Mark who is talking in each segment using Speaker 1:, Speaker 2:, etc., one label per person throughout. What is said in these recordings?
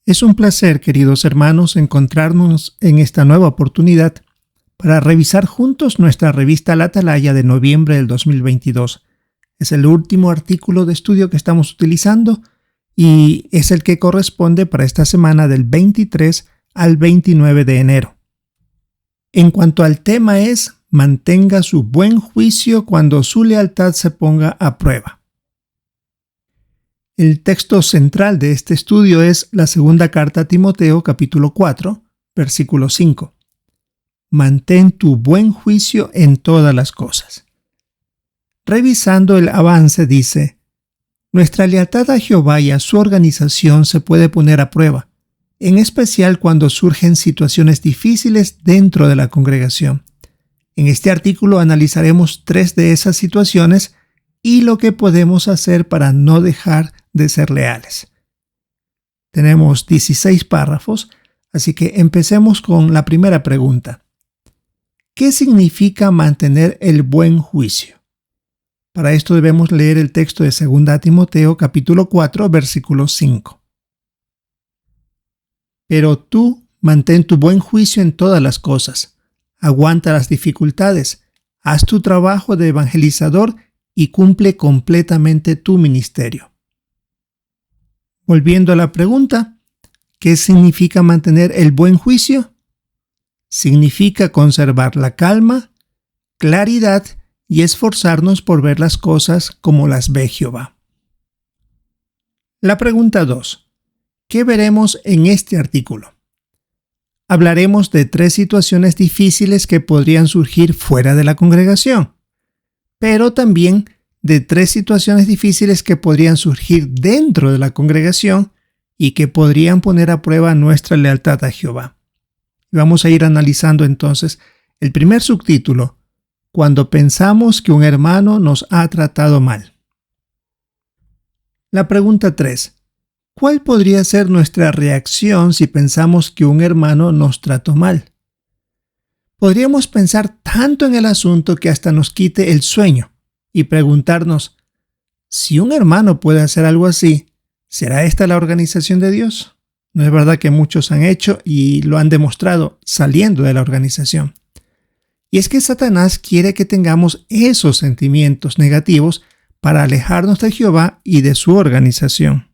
Speaker 1: Es un placer, queridos hermanos, encontrarnos en esta nueva oportunidad para revisar juntos nuestra revista La Atalaya de noviembre del 2022. Es el último artículo de estudio que estamos utilizando y es el que corresponde para esta semana del 23 al 29 de enero. En cuanto al tema es, mantenga su buen juicio cuando su lealtad se ponga a prueba. El texto central de este estudio es la segunda carta a Timoteo, capítulo 4, versículo 5. Mantén tu buen juicio en todas las cosas. Revisando el avance dice, nuestra lealtad a Jehová y a su organización se puede poner a prueba, en especial cuando surgen situaciones difíciles dentro de la congregación. En este artículo analizaremos 3 de esas situaciones y lo que podemos hacer para no dejar de ser leales. Tenemos 16 párrafos, así que empecemos con la primera pregunta. ¿Qué significa mantener el buen juicio? Para esto debemos leer el texto de 2 Timoteo capítulo 4, versículo 5. Pero tú mantén tu buen juicio en todas las cosas, aguanta las dificultades, haz tu trabajo de evangelizador y cumple completamente tu ministerio. Volviendo a la pregunta, ¿qué significa mantener el buen juicio? Significa conservar la calma, claridad y esforzarnos por ver las cosas como las ve Jehová. La pregunta 2. ¿Qué veremos en este artículo? Hablaremos de 3 situaciones difíciles que podrían surgir fuera de la congregación, pero también de 3 situaciones difíciles que podrían surgir dentro de la congregación y que podrían poner a prueba nuestra lealtad a Jehová. Vamos a ir analizando entonces el primer subtítulo, cuando pensamos que un hermano nos ha tratado mal. La pregunta 3. ¿Cuál podría ser nuestra reacción si pensamos que un hermano nos trató mal? Podríamos pensar tanto en el asunto que hasta nos quite el sueño y preguntarnos, si un hermano puede hacer algo así, ¿será esta la organización de Dios? No es verdad que muchos han hecho y lo han demostrado saliendo de la organización. Y es que Satanás quiere que tengamos esos sentimientos negativos para alejarnos de Jehová y de su organización.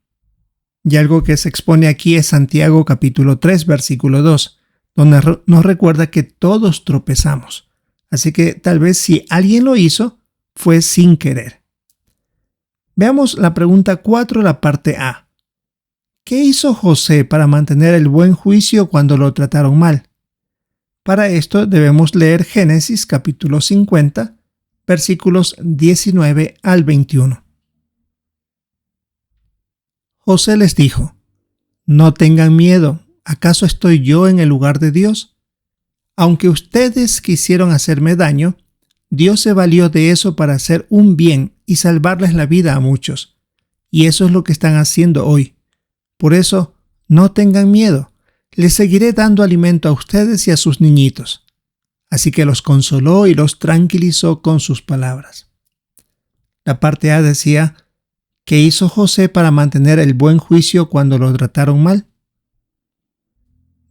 Speaker 1: Y algo que se expone aquí es Santiago capítulo 3, versículo 2, donde nos recuerda que todos tropezamos. Así que tal vez si alguien lo hizo, fue sin querer. Veamos la pregunta 4, la parte A. ¿Qué hizo José para mantener el buen juicio cuando lo trataron mal? Para esto debemos leer Génesis capítulo 50, versículos 19 al 21. José les dijo, no tengan miedo, ¿acaso estoy yo en el lugar de Dios? Aunque ustedes quisieron hacerme daño, Dios se valió de eso para hacer un bien y salvarles la vida a muchos. Y eso es lo que están haciendo hoy. Por eso, no tengan miedo. Les seguiré dando alimento a ustedes y a sus niñitos. Así que los consoló y los tranquilizó con sus palabras. La parte A decía, ¿qué hizo José para mantener el buen juicio cuando lo trataron mal?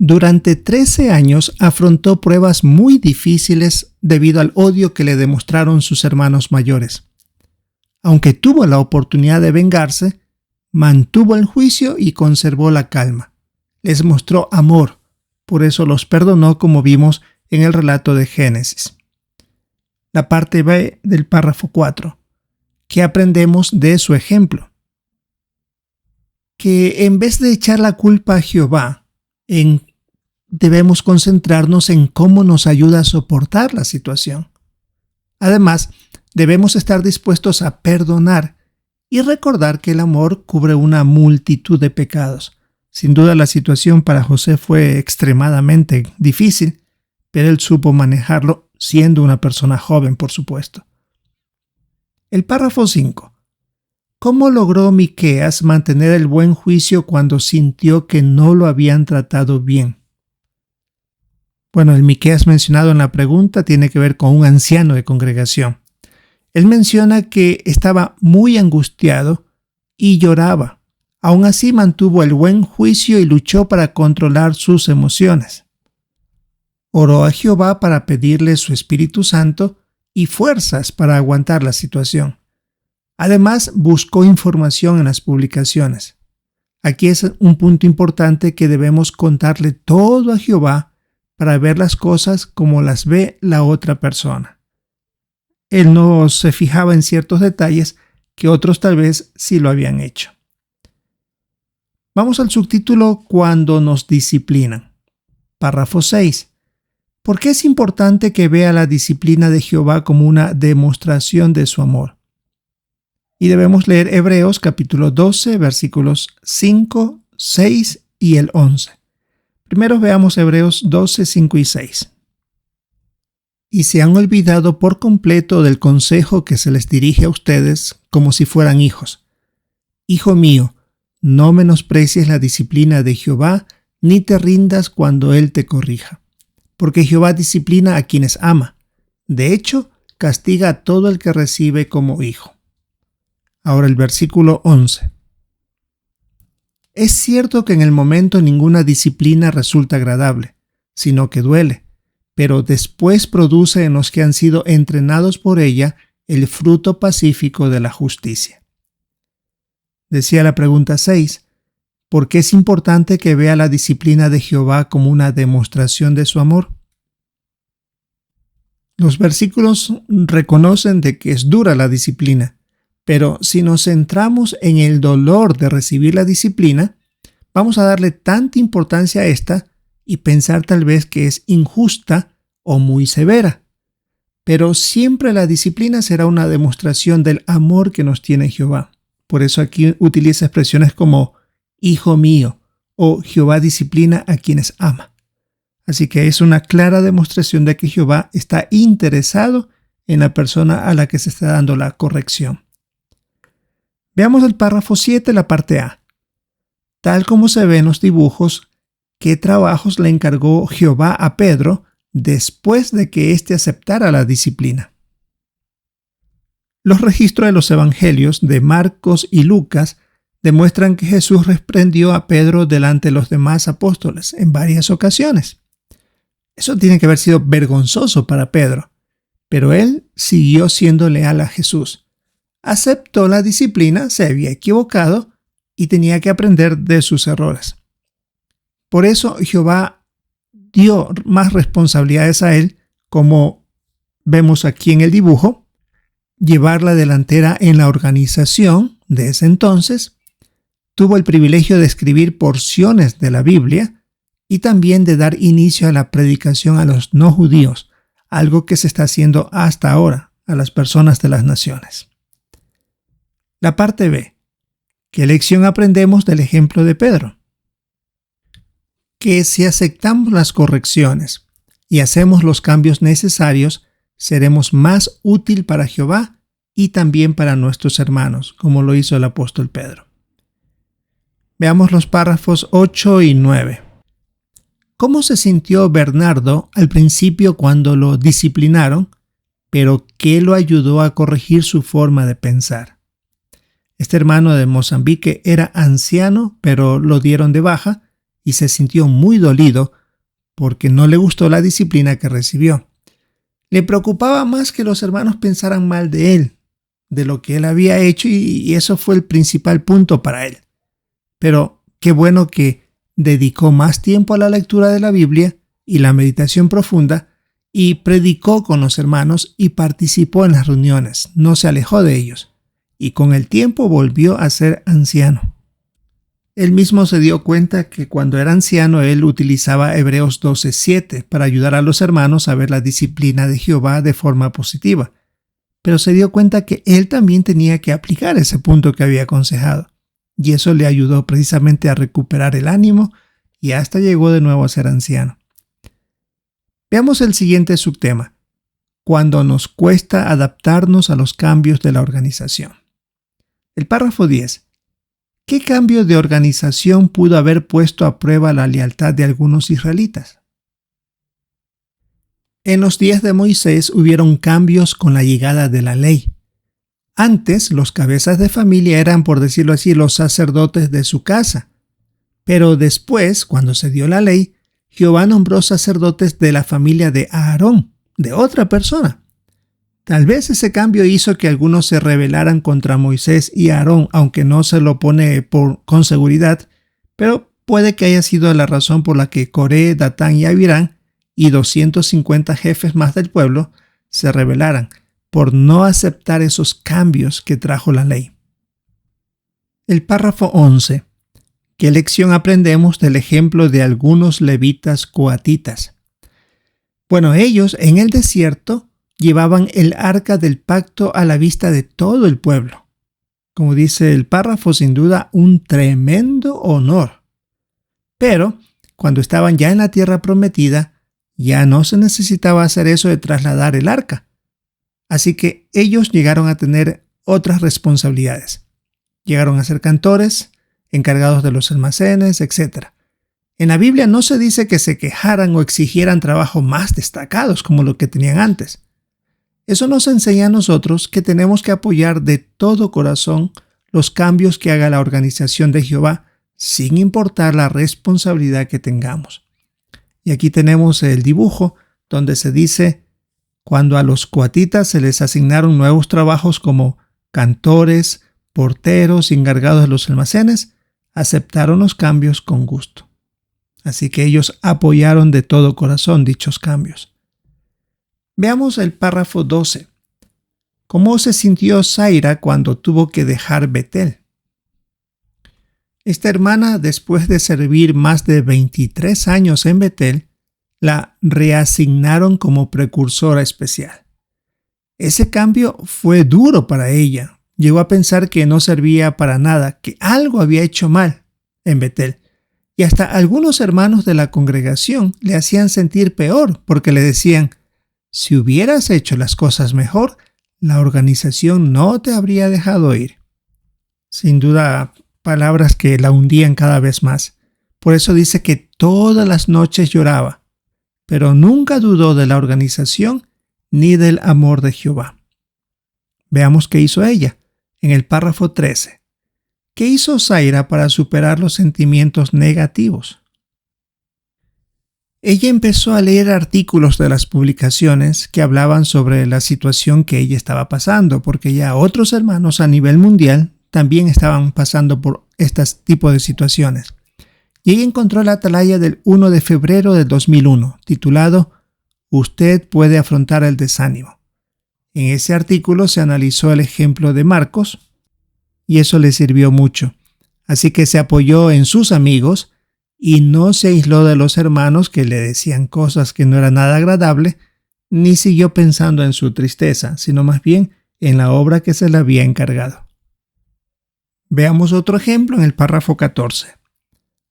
Speaker 1: Durante 13 años afrontó pruebas muy difíciles debido al odio que le demostraron sus hermanos mayores. Aunque tuvo la oportunidad de vengarse, mantuvo el juicio y conservó la calma. Les mostró amor, por eso los perdonó como vimos en el relato de Génesis. La parte B del párrafo 4. ¿Qué aprendemos de su ejemplo? Que en vez de echar la culpa a Jehová, debemos concentrarnos en cómo nos ayuda a soportar la situación. Además, debemos estar dispuestos a perdonar y recordar que el amor cubre una multitud de pecados. Sin duda la situación para José fue extremadamente difícil, pero él supo manejarlo siendo una persona joven, por supuesto. El párrafo 5. ¿Cómo logró Miqueas mantener el buen juicio cuando sintió que no lo habían tratado bien? Bueno, el Miqueas mencionado en la pregunta tiene que ver con un anciano de congregación. Él menciona que estaba muy angustiado y lloraba, Aún así mantuvo el buen juicio y luchó para controlar sus emociones. Oró a Jehová para pedirle su Espíritu Santo y fuerzas para aguantar la situación. Además, buscó información en las publicaciones. Aquí es un punto importante que debemos contarle todo a Jehová para ver las cosas como las ve la otra persona. Él no se fijaba en ciertos detalles que otros tal vez sí lo habían hecho. Vamos al subtítulo Cuando nos disciplinan. Párrafo 6. ¿Por qué es importante que vea la disciplina de Jehová como una demostración de su amor? Y debemos leer Hebreos capítulo 12, versículos 5, 6 y el 11. Primero veamos Hebreos 12, 5 y 6. Y se han olvidado por completo del consejo que se les dirige a ustedes como si fueran hijos. Hijo mío, no menosprecies la disciplina de Jehová, ni te rindas cuando Él te corrija. Porque Jehová disciplina a quienes ama. De hecho, castiga a todo el que recibe como hijo. Ahora el versículo 11. Es cierto que en el momento ninguna disciplina resulta agradable, sino que duele, pero después produce en los que han sido entrenados por ella el fruto pacífico de la justicia. Decía la pregunta 6, ¿por qué es importante que vea la disciplina de Jehová como una demostración de su amor? Los versículos reconocen de que es dura la disciplina, pero si nos centramos en el dolor de recibir la disciplina, vamos a darle tanta importancia a esta y pensar tal vez que es injusta o muy severa. Pero siempre la disciplina será una demostración del amor que nos tiene Jehová. Por eso aquí utiliza expresiones como Hijo mío o Jehová disciplina a quienes ama. Así que es una clara demostración de que Jehová está interesado en la persona a la que se está dando la corrección. Veamos el párrafo 7, la parte A. Tal como se ve en los dibujos, ¿qué trabajos le encargó Jehová a Pedro después de que éste aceptara la disciplina? Los registros de los evangelios de Marcos y Lucas demuestran que Jesús reprendió a Pedro delante de los demás apóstoles en varias ocasiones. Eso tiene que haber sido vergonzoso para Pedro, pero él siguió siendo leal a Jesús. Aceptó la disciplina, se había equivocado y tenía que aprender de sus errores. Por eso Jehová dio más responsabilidades a él, como vemos aquí en el dibujo, llevar la delantera en la organización de ese entonces, tuvo el privilegio de escribir porciones de la Biblia y también de dar inicio a la predicación a los no judíos, algo que se está haciendo hasta ahora a las personas de las naciones. La parte B. ¿Qué lección aprendemos del ejemplo de Pedro? Que si aceptamos las correcciones y hacemos los cambios necesarios, seremos más útil para Jehová y también para nuestros hermanos, como lo hizo el apóstol Pedro. Veamos los párrafos 8 y 9. ¿Cómo se sintió Bernardo al principio cuando lo disciplinaron, pero qué lo ayudó a corregir su forma de pensar? Este hermano de Mozambique era anciano, pero lo dieron de baja y se sintió muy dolido porque no le gustó la disciplina que recibió. Le preocupaba más que los hermanos pensaran mal de él, de lo que él había hecho, y eso fue el principal punto para él. Pero qué bueno que dedicó más tiempo a la lectura de la Biblia y la meditación profunda y predicó con los hermanos y participó en las reuniones, no se alejó de ellos y con el tiempo volvió a ser anciano. Él mismo se dio cuenta que cuando era anciano él utilizaba Hebreos 12:7 para ayudar a los hermanos a ver la disciplina de Jehová de forma positiva, pero se dio cuenta que él también tenía que aplicar ese punto que había aconsejado, y eso le ayudó precisamente a recuperar el ánimo y hasta llegó de nuevo a ser anciano. Veamos el siguiente subtema: cuando nos cuesta adaptarnos a los cambios de la organización. El párrafo 10. ¿Qué cambio de organización pudo haber puesto a prueba la lealtad de algunos israelitas? En los días de Moisés hubieron cambios con la llegada de la ley. Antes, los cabezas de familia eran, por decirlo así, los sacerdotes de su casa. Pero después, cuando se dio la ley, Jehová nombró sacerdotes de la familia de Aarón, de otra persona. Tal vez ese cambio hizo que algunos se rebelaran contra Moisés y Aarón, aunque no se lo pone con seguridad, pero puede que haya sido la razón por la que Coré, Datán y Abirán y 250 jefes más del pueblo se rebelaran por no aceptar esos cambios que trajo la ley. El párrafo 11. ¿Qué lección aprendemos del ejemplo de algunos levitas coatitas? Bueno, ellos en el desierto llevaban el arca del pacto a la vista de todo el pueblo. Como dice el párrafo, sin duda un tremendo honor. Pero cuando estaban ya en la tierra prometida, ya no se necesitaba hacer eso de trasladar el arca. Así que ellos llegaron a tener otras responsabilidades. Llegaron a ser cantores, encargados de los almacenes, etc. En la Biblia no se dice que se quejaran o exigieran trabajo más destacados como lo que tenían antes. Eso nos enseña a nosotros que tenemos que apoyar de todo corazón los cambios que haga la organización de Jehová, sin importar la responsabilidad que tengamos. Y aquí tenemos el dibujo donde se dice: cuando a los coatitas se les asignaron nuevos trabajos como cantores, porteros y encargados de los almacenes, aceptaron los cambios con gusto. Así que ellos apoyaron de todo corazón dichos cambios. Veamos el párrafo 12. ¿Cómo se sintió Zaira cuando tuvo que dejar Betel? Esta hermana, después de servir más de 23 años en Betel, la reasignaron como precursora especial. Ese cambio fue duro para ella. Llegó a pensar que no servía para nada, que algo había hecho mal en Betel. Y hasta algunos hermanos de la congregación le hacían sentir peor porque le decían: si hubieras hecho las cosas mejor, la organización no te habría dejado ir. Sin duda, palabras que la hundían cada vez más. Por eso dice que todas las noches lloraba, pero nunca dudó de la organización ni del amor de Jehová. Veamos qué hizo ella en el párrafo 13. ¿Qué hizo Zaira para superar los sentimientos negativos? Ella empezó a leer artículos de las publicaciones que hablaban sobre la situación que ella estaba pasando, porque ya otros hermanos a nivel mundial también estaban pasando por este tipo de situaciones. Y ella encontró la atalaya del 1 de febrero de 2001, titulado «Usted puede afrontar el desánimo». En ese artículo se analizó el ejemplo de Marcos y eso le sirvió mucho. Así que se apoyó en sus amigos y no se aisló de los hermanos que le decían cosas que no eran nada agradable, ni siguió pensando en su tristeza, sino más bien en la obra que se le había encargado. Veamos otro ejemplo en el párrafo 14.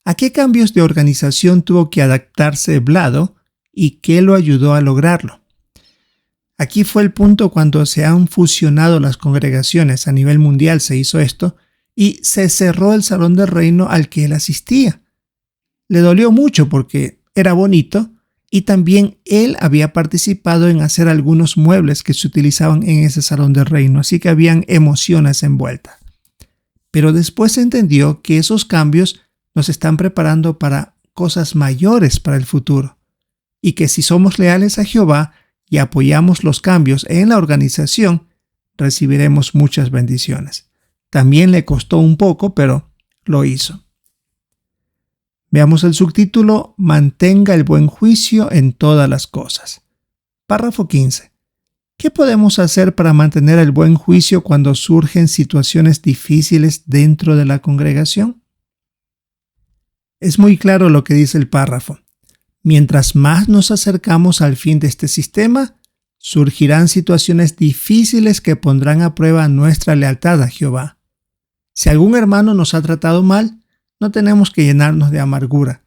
Speaker 1: ¿A qué cambios de organización tuvo que adaptarse Vlado y qué lo ayudó a lograrlo? Aquí fue el punto cuando se han fusionado las congregaciones a nivel mundial, se hizo esto, y se cerró el salón del reino al que él asistía. Le dolió mucho porque era bonito y también él había participado en hacer algunos muebles que se utilizaban en ese salón del reino, así que habían emociones envueltas. Pero después se entendió que esos cambios nos están preparando para cosas mayores para el futuro y que si somos leales a Jehová y apoyamos los cambios en la organización, recibiremos muchas bendiciones. También le costó un poco, pero lo hizo. Veamos el subtítulo: Mantenga el buen juicio en todas las cosas. Párrafo 15. ¿Qué podemos hacer para mantener el buen juicio cuando surgen situaciones difíciles dentro de la congregación? Es muy claro lo que dice el párrafo. Mientras más nos acercamos al fin de este sistema, surgirán situaciones difíciles que pondrán a prueba nuestra lealtad a Jehová. Si algún hermano nos ha tratado mal, no tenemos que llenarnos de amargura.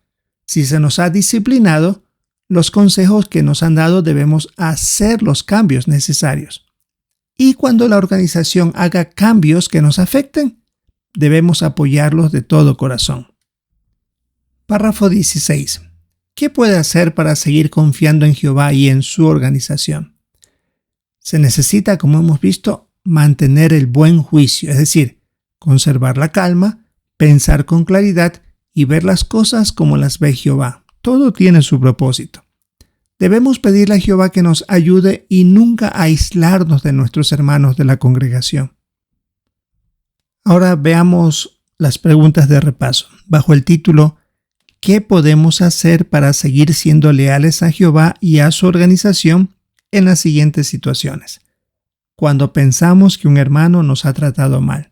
Speaker 1: Si se nos ha disciplinado, los consejos que nos han dado debemos hacer los cambios necesarios. Y cuando la organización haga cambios que nos afecten, debemos apoyarlos de todo corazón. Párrafo 16. ¿Qué puede hacer para seguir confiando en Jehová y en su organización? Se necesita, como hemos visto, mantener el buen juicio, es decir, conservar la calma, pensar con claridad y ver las cosas como las ve Jehová. Todo tiene su propósito. Debemos pedirle a Jehová que nos ayude y nunca aislarnos de nuestros hermanos de la congregación. Ahora veamos las preguntas de repaso, bajo el título ¿Qué podemos hacer para seguir siendo leales a Jehová y a su organización en las siguientes situaciones? Cuando pensamos que un hermano nos ha tratado mal.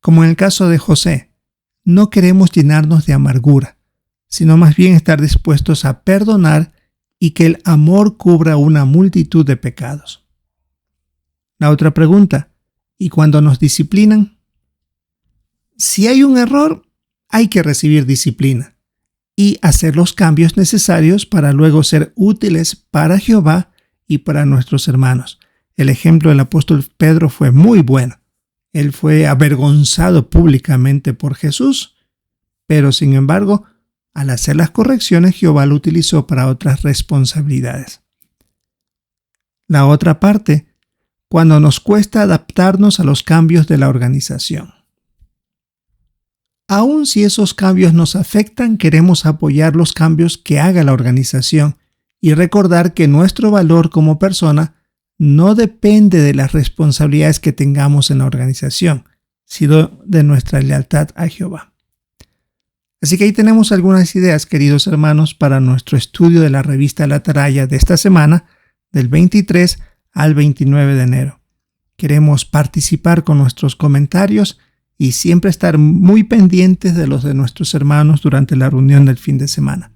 Speaker 1: Como en el caso de José, no queremos llenarnos de amargura, sino más bien estar dispuestos a perdonar y que el amor cubra una multitud de pecados. La otra pregunta, ¿y cuando nos disciplinan? Si hay un error, hay que recibir disciplina y hacer los cambios necesarios para luego ser útiles para Jehová y para nuestros hermanos. El ejemplo del apóstol Pedro fue muy bueno. Él fue avergonzado públicamente por Jesús, pero sin embargo, al hacer las correcciones, Jehová lo utilizó para otras responsabilidades. La otra parte, cuando nos cuesta adaptarnos a los cambios de la organización. Aun si esos cambios nos afectan, queremos apoyar los cambios que haga la organización y recordar que nuestro valor como persona no depende de las responsabilidades que tengamos en la organización, sino de nuestra lealtad a Jehová. Así que ahí tenemos algunas ideas, queridos hermanos, para nuestro estudio de la revista La Atalaya de esta semana, del 23 al 29 de enero. Queremos participar con nuestros comentarios y siempre estar muy pendientes de los de nuestros hermanos durante la reunión del fin de semana.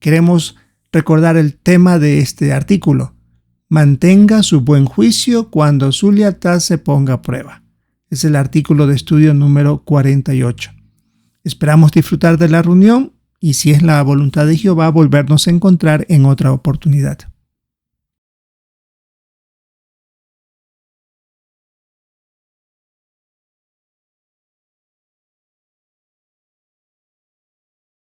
Speaker 1: Queremos recordar el tema de este artículo. Mantenga su buen juicio cuando su lealtad se ponga a prueba. Es el artículo de estudio número 48. Esperamos disfrutar de la reunión y, si es la voluntad de Jehová, volvernos a encontrar en otra oportunidad.